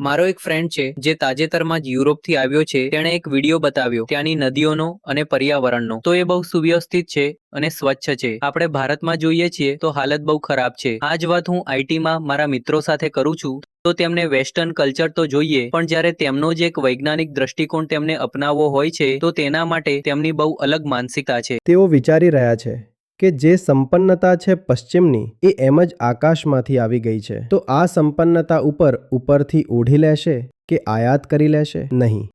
મારો એક ફ્રેન્ડ છે જે તાજેતરમાં જ યુરોપથી આવ્યો છે. તેણે એક વિડીયો બતાવ્યો ત્યાંની નદીઓનો અને પર્યાવરણનો. તો એ બહુ સુવ્યવસ્થિત છે અને સ્વચ્છ છે. આપણે ભારતમાં જોઈએ છીએ તો હાલત બહુ ખરાબ છે. આ જ વાત હું આઈટીમાં મારા મિત્રો સાથે કરું છું તો તેમને વેસ્ટર્ન કલ્ચર તો જોઈએ, પણ જ્યારે તેમનો જ એક વૈજ્ઞાનિક દ્રષ્ટિકોણ તેમને અપનાવવો હોય છે તો તેના માટે તેમની બહુ અલગ માનસિકતા છે. તેઓ વિચારી રહ્યા છે કે જે સંપન્નતા છે પશ્ચિમની એ એમ જ આકાશમાંથી આવી ગઈ છે. તો આ સંપન્નતા ઉપરથી ઓઢી લેશે કે આયાત કરી લેશે? નહીં.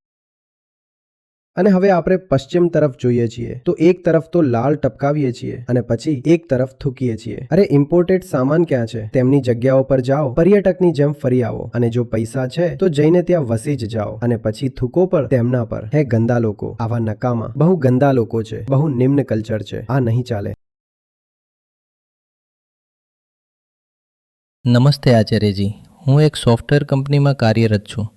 અને હવે આપણે પશ્ચિમ તરફ જોઈએ છીએ તો એક તરફ તો લાલ ટપકાવીએ છીએ અને પછી એક તરફ થૂકીએ છીએ. અરે ઇમ્પોર્ટેડ સામાન ક્યાં છે? તેમની જગ્યાઓ પર જાઓ, પર્યટકની જેમ ફરી આવો, અને જો પૈસા છે તો જઈને ત્યાં વસી જ જાઓ, અને પછી થૂકો પણ તેમના પર. હે ગંદા લોકો, આવા નકામા, બહુ ગંદા લોકો છે, બહુ નિમ્ન કલ્ચર છે. આ નહીં ચાલે. નમસ્તે આચાર્યજી, હું એક સોફ્ટવેર કંપનીમાં કાર્યરત છું.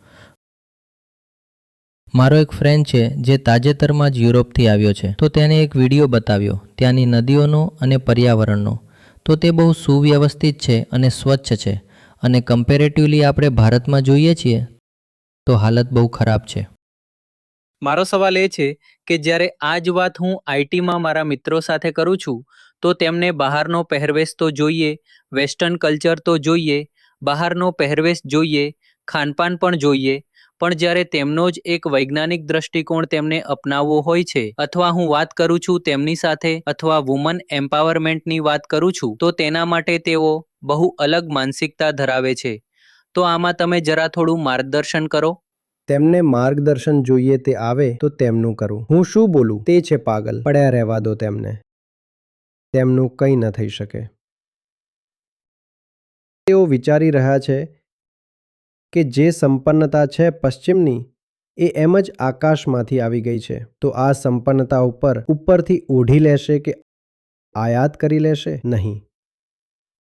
મારો એક ફ્રેન્ડ છે જે તાજેતરમાં જ યુરોપથી આવ્યો છે. તો તેણે એક વિડીયો બતાવ્યો ત્યાંની નદીઓનો અને પર્યાવરણનો. તો તે બહુ સુવ્યવસ્થિત છે અને સ્વચ્છ છે, અને કમ્પેરેટિવલી આપણે ભારતમાં જોઈએ છીએ તો હાલત બહુ ખરાબ છે. મારો સવાલ એ છે કે જ્યારે આ જ વાત હું આઈટીમાં મારા મિત્રો સાથે કરું છું તો તેમને બહારનો પહેરવેશ તો જોઈએ, વેસ્ટર્ન કલ્ચર તો જોઈએ, બહારનો પહેરવેશ જોઈએ, ખાનપાન પણ જોઈએ, પણ જ્યારે તેમનો જ એક વૈજ્ઞાનિક દ્રષ્ટિકોણ તેમને અપનાવવો હોય છે, અથવા હું વાત કરું છું તેમની સાથે, અથવા વુમન એમ્પાવરમેન્ટની વાત કરું છું, તો તેના માટે તેઓ બહુ અલગ માનસિકતા ધરાવે છે. તો આમાં તમે જરા થોડું માર્ગદર્શન કરો. તેમને માર્ગદર્શન જોઈએ તે આવે તો તેમનું કરું. હું શું બોલું? તે છે પાગલ. પડ્યા રહેવા દો તેમને. તેમનું કંઈ ન થઈ શકે. તેઓ વિચારી રહ્યા છે કે જે સંપન્નતા છે પશ્ચિમની એ એમ જ આકાશમાંથી આવી ગઈ છે. તો આ સંપન્નતા ઉપરથી ઓઢી લેશે કે આયાત કરી લેશે? નહીં.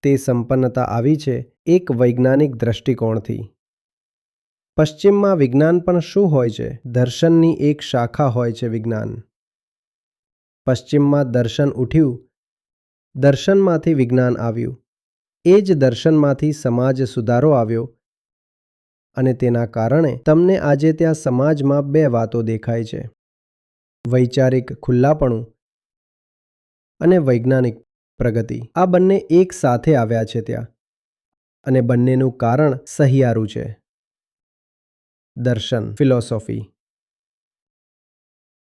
તે સંપન્નતા આવી છે એક વૈજ્ઞાનિક દ્રષ્ટિકોણથી. પશ્ચિમમાં વિજ્ઞાન પણ શું હોય છે? દર્શનની એક શાખા હોય છે વિજ્ઞાન. પશ્ચિમમાં દર્શન ઉઠ્યું, દર્શનમાંથી વિજ્ઞાન આવ્યું, એ જ દર્શનમાંથી સમાજ સુધારો આવ્યો, અને તેના કારણે તમને આજે ત્યાં સમાજમાં બે વાતો દેખાય છે: વૈચારિક ખુલ્લાપણું અને વૈજ્ઞાનિક પ્રગતિ. આ બંને એક સાથે આવ્યા છે ત્યાં, અને બંનેનું કારણ સહિયારું છે: દર્શન, ફિલોસોફી.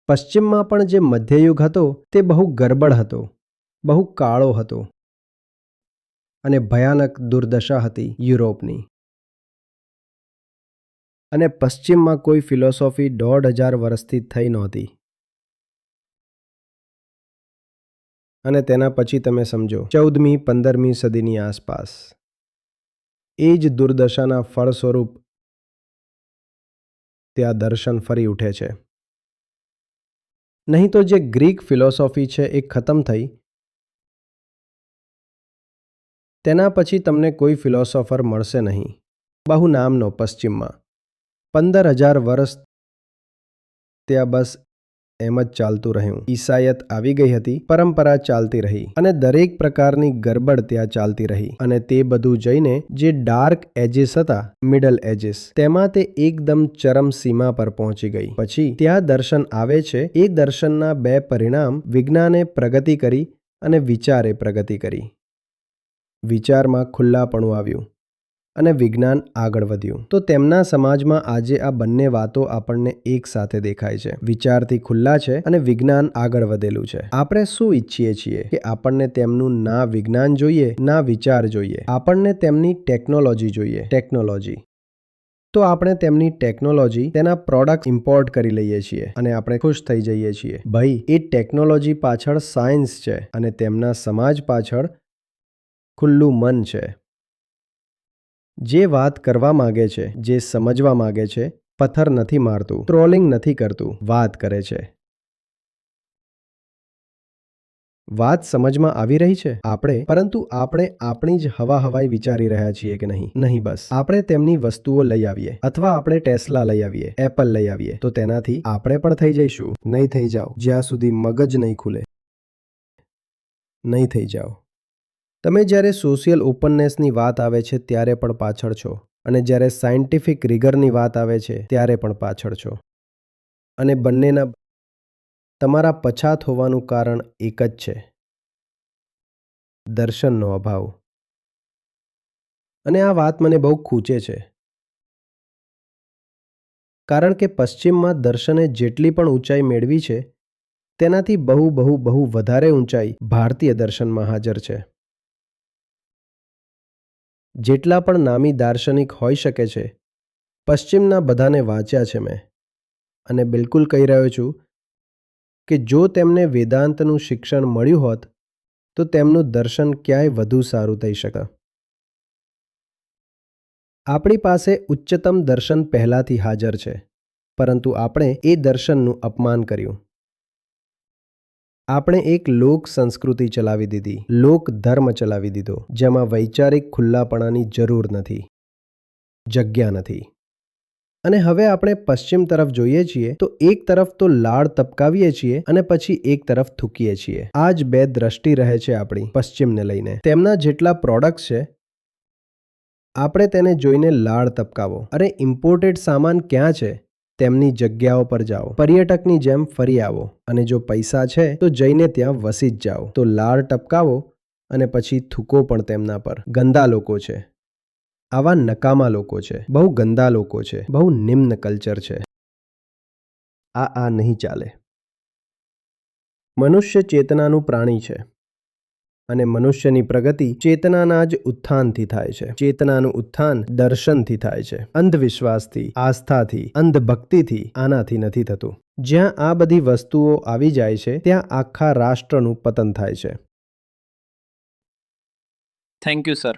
પશ્ચિમમાં પણ જે મધ્યયુગ હતો તે બહુ ગરબડ હતો, બહુ કાળો હતો, અને ભયાનક દુર્દશા હતી યુરોપની. અને પશ્ચિમમાં કોઈ ફિલોસોફી 1500 વર્ષથી થઈ નહોતી. અને તેના પછી તમે સમજો 14મી 15મી સદીની આસપાસ એ જ દુર્દશાના ફળ સ્વરૂપ ત્યાં દર્શન ફરી ઉઠે છે. નહીં તો જે ગ્રીક ફિલોસોફી છે એ ખતમ થઈ, તેના પછી તમને કોઈ ફિલોસોફર મળશે નહીં. બહુ નામનો પશ્ચિમમાં 15000 વર્ષ ત્યાં બસ એમ જ ચાલતું રહ્યું. ઈસાયત આવી ગઈ હતી, પરંપરા ચાલતી રહી, અને દરેક પ્રકારની ગરબડ ત્યાં ચાલતી રહી. અને તે બધું જઈને જે ડાર્ક એજીસ હતા, મિડલ એજીસ, તેમાં તે એકદમ ચરમ સીમા પર પહોંચી ગઈ. પછી ત્યાં દર્શન આવે છે. એ દર્શનના બે પરિણામ: વિજ્ઞાને પ્રગતિ કરી અને વિચારે પ્રગતિ કરી. વિચારમાં ખુલ્લાપણું આવ્યું અને વિજ્ઞાન આગળ વધ્યું. તો તેમના સમાજમાં આજે આ બંને વાતો આપણને એક સાથે દેખાય છે. વિચારથી ખુલ્લા છે અને વિજ્ઞાન આગળ વધેલું છે. આપણે શું ઈચ્છીએ છીએ કે આપણને તેમનું ના વિજ્ઞાન જોઈએ, ના વિચાર જોઈએ. આપણને તેમની ટેકનોલોજી જોઈએ. ટેકનોલોજી. તો આપણે તેમની ટેકનોલોજી, તેના પ્રોડક્ટ ઇમ્પોર્ટ કરી લઈએ છીએ અને આપણે ખુશ થઈ જઈએ છીએ. ભાઈ, એ ટેકનોલોજી પાછળ સાયન્સ છે, અને તેમના સમાજ પાછળ ખુલ્લું મન છે. જે વાત કરવા માંગે છે, જે સમજવા માંગે છે, પથ્થર નથી મારતું, ટ્રોલિંગ નથી કરતું, વાત કરે છે. વાત સમજમાં આવી રહી છે? પરંતુ આપણે આપણી જ હવાઈ વિચારી રહ્યા છીએ કે નહીં? નહીં. બસ આપણે તેમની વસ્તુઓ લઈ આવીએ, અથવા આપણે ટેસ્લા લઈ આવીએ, એપલ લઈ આવીએ, તો તેનાથી આપણે પણ થઈ જઈશું. નહીં થઈ જાઓ જ્યાં સુધી મગજ નહીં ખુલે. નહીં થઈ જાઓ. તમે જ્યારે સોશિયલ ઓપનનેસની વાત આવે છે ત્યારે પણ પાછળ છો. અને જ્યારે સાયન્ટિફિક રિગરની વાત આવે છે ત્યારે પણ પાછળ છો. અને બંનેના તમારા પછાત હોવાનું કારણ એક જ છે: દર્શનનો અભાવ. અને આ વાત મને બહુ ખૂંચે છે, કારણ કે પશ્ચિમમાં દર્શને જેટલી પણ ઊંચાઈ મેળવી છે તેનાથી બહુ બહુ બહુ વધારે ઊંચાઈ ભારતીય દર્શનમાં હાજર છે. જેટલા પણ નામી દાર્શનિક હોઈ શકે છે, પશ્ચિમના બધાને વાંચ્યા છે મેં, અને બિલકુલ કહી રહ્યો છું કે જો તેમને વેદાંતનું શિક્ષણ મળ્યું હોત તો તેમનું દર્શન ક્યાંય વધુ સારું થઈ શકે. આપણી પાસે ઉચ્ચતમ દર્શન પહેલાથી હાજર છે, પરંતુ આપણે એ દર્શનનું અપમાન કર્યું. આપણે એક લોક સંસ્કૃતિ ચલાવી દીધી, લોક ધર્મ ચલાવી દીધો, જેમાં વૈચારિક ખુલ્લાપણાની જરૂર નથી, જગ્યા નથી. અને હવે આપણે પશ્ચિમ તરફ જોઈએ છીએ તો એક તરફ તો લાળ તપકાવીએ છીએ અને પછી એક તરફ થૂકીએ છીએ. આ જ બે દ્રષ્ટિ રહે છે આપણી પશ્ચિમને લઈને. તેમના જેટલા પ્રોડક્ટ્સ છે, આપણે તેને જોઈને લાળ તપકાવો. અરે ઇમ્પોર્ટેડ સામાન ક્યાં છે? તેમની જગ્યાઓ પર જાઓ, પર્યટકની જેમ ફરી આવો, અને જો પૈસા છે તો જઈને ત્યાં વસી જ જાઓ. તો લાળ ટપકાવો અને પછી થૂકો પણ તેમના પર. ગંદા લોકો છે, આવા નકામા લોકો છે, બહુ ગંદા લોકો છે, બહુ નિમ્ન કલ્ચર છે. આ નહીં ચાલે. મનુષ્ય ચેતનાનું પ્રાણી છે, અને મનુષ્યની પ્રગતિ ચેતનાના જ ઉત્થાનથી થાય છે. ચેતનાનું ઉત્થાન દર્શનથી થાય છે, અંધવિશ્વાસથી, આસ્થાથી, અંધભક્તિથી આનાથી નથી થતું. જ્યાં આ બધી વસ્તુઓ આવી જાય છે ત્યાં આખા રાષ્ટ્રનું પતન થાય છે. Thank you sir.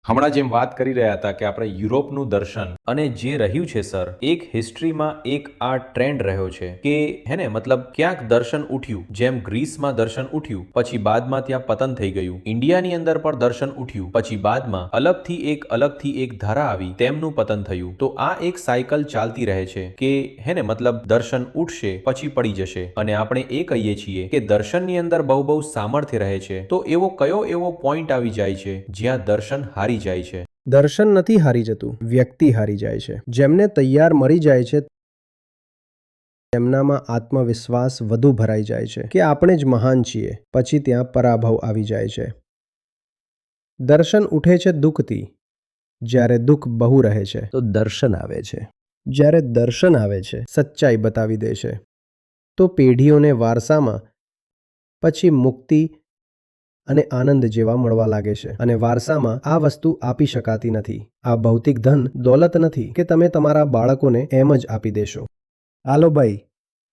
હમણાં જેમ વાત કરી રહ્યા હતા કે આપણે યુરોપનું દર્શન અને જે રહ્યું છે સર, એક હિસ્ટ્રીમાં એક આ ટ્રેન્ડ રહ્યો છે કે હે ને મતલબ ક્યાંક દર્શન ઉઠ્યું, જેમ ગ્રીસમાં દર્શન ઉઠ્યું પછી બાદમાં ત્યાં પતન થઈ ગયું. ઇન્ડિયાની અંદર પણ દર્શન ઉઠ્યું પછી બાદમાં અલગથી એક ધારા આવી, તેમનું પતન થયું. તો આ એક સાયકલ ચાલતી રહે છે કે હે ને મતલબ દર્શન ઉઠશે પછી પડી જશે. અને આપણે એ કહીએ છીએ કે દર્શનની અંદર બહુ સામર્થ્ય રહે છે. તો કયો એવો પોઈન્ટ આવી જાય છે જ્યાં દર્શન હારી જાય છે? દર્શન નથી હારી જતું, વ્યક્તિ હારી જાય છે. જેમને તૈયાર મરી જાય છે તેમનામાં આત્મવિશ્વાસ વધુ ભરાઈ જાય છે કે આપણે જ મહાન છીએ. પછી ત્યાં પરાભવ આવી જાય છે. દર્શન ઉઠે છે દુઃખથી. જ્યારે દુઃખ બહુ રહે છે તો દર્શન આવે છે. જ્યારે દર્શન આવે છે, સચ્ચાઈ બતાવી દે છે, તો પેઢીઓને વારસામાં પછી મુક્તિ અને આનંદ જેવા મળવા લાગે છે. અને વારસામાં આ વસ્તુ આપી શકાતી નથી. આ ભૌતિક ધન દોલત નથી કે તમે તમારા બાળકોને એમ જ આપી દેશો. હાલો ભાઈ,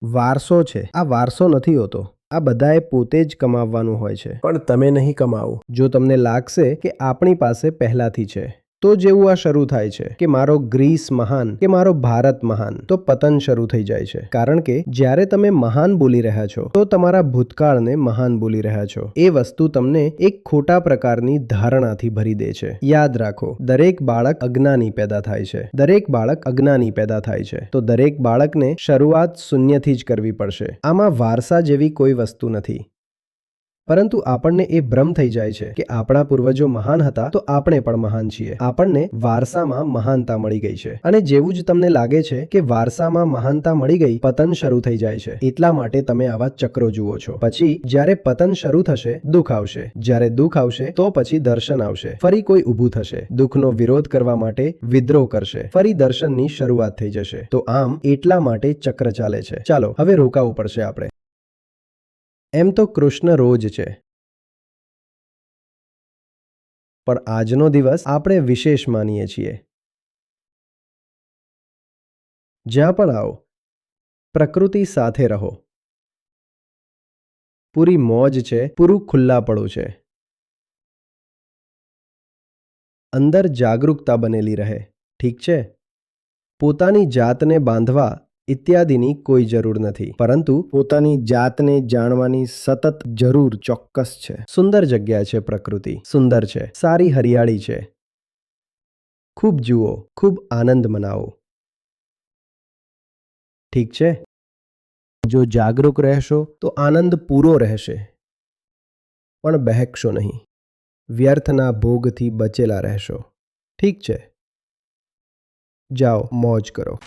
વારસો છે. આ વારસો નથી હોતો. આ બધાએ પોતે જ કમાવવાનું હોય છે, પણ તમે નહીં કમાવો. જો તમને લાગશે કે આપણી પાસે પહેલાથી છે, તો જેવું આ શરૂ થાય છે કે મારો ગ્રીસ મહાન કે મારો ભારત મહાન, તો પતન શરૂ થઈ જાય છે. કારણ કે જ્યારે તમે મહાન બોલી રહ્યા છો તો તમારા ભૂતકાળને મહાન બોલી રહ્યા છો. એ વસ્તુ તમને એક ખોટા પ્રકારની ધારણાથી ભરી દે છે. યાદ રાખો, દરેક બાળક અજ્ઞાની પેદા થાય છે. દરેક બાળક અજ્ઞાની પેદા થાય છે. તો દરેક બાળકને શરૂઆત શૂન્યથી જ કરવી પડશે. આમાં વારસા જેવી કોઈ વસ્તુ નથી. પરંતુ આપણને એ ભ્રમ થઈ જાય છે કે આપણા પૂર્વજો મહાન હતા તો આપણે પણ મહાન છીએ. આપણને વારસામાં મહાનતા મળી ગઈ છે. અને જેવું જ તમને લાગે છે કે વારસામાં મહાનતા મળી ગઈ, પતન શરૂ થઈ જાય છે. એટલા માટે તમે આવા ચક્રો જુઓ છો. પછી જ્યારે પતન શરૂ થશે, દુઃખ આવશે. જ્યારે દુઃખ આવશે તો પછી દર્શન આવશે. ફરી કોઈ ઊભું થશે, દુઃખનો વિરોધ કરવા માટે વિદ્રોહ કરશે. ફરી દર્શનની શરૂઆત થઈ જશે. તો આમ એટલા માટે ચક્ર ચાલે છે. ચાલો હવે રોકાવું પડશે આપણે. એમ તો કૃષ્ણ રોજ છે, પણ આજનો દિવસ આપણે વિશેષ માનીએ છીએ. જ્યાં પણ આવો, પ્રકૃતિ સાથે રહો. પૂરી મોજ છે, પૂરું ખુલ્લાપણું છે. અંદર જાગૃતતા બનેલી રહે. ઠીક છે? પોતાની જાતને બાંધવા ઇત્યાદિની કોઈ જરૂર નથી, પરંતુ પોતાની જાતને જાણવાની સતત જરૂર ચોક્કસ છે. સુંદર જગ્યા છે પ્રકૃતિ, સુંદર છે, સારી હરિયાળી છે. ખૂબ જુઓ, ખૂબ આનંદ મનાવો. ઠીક છે? જો જાગૃત રહેશો તો આનંદ પૂરો રહેશે, પણ બહેકશો નહીં. વ્યર્થના ભોગથી બચેલા રહેશો. ઠીક છે, જાઓ મોજ કરો.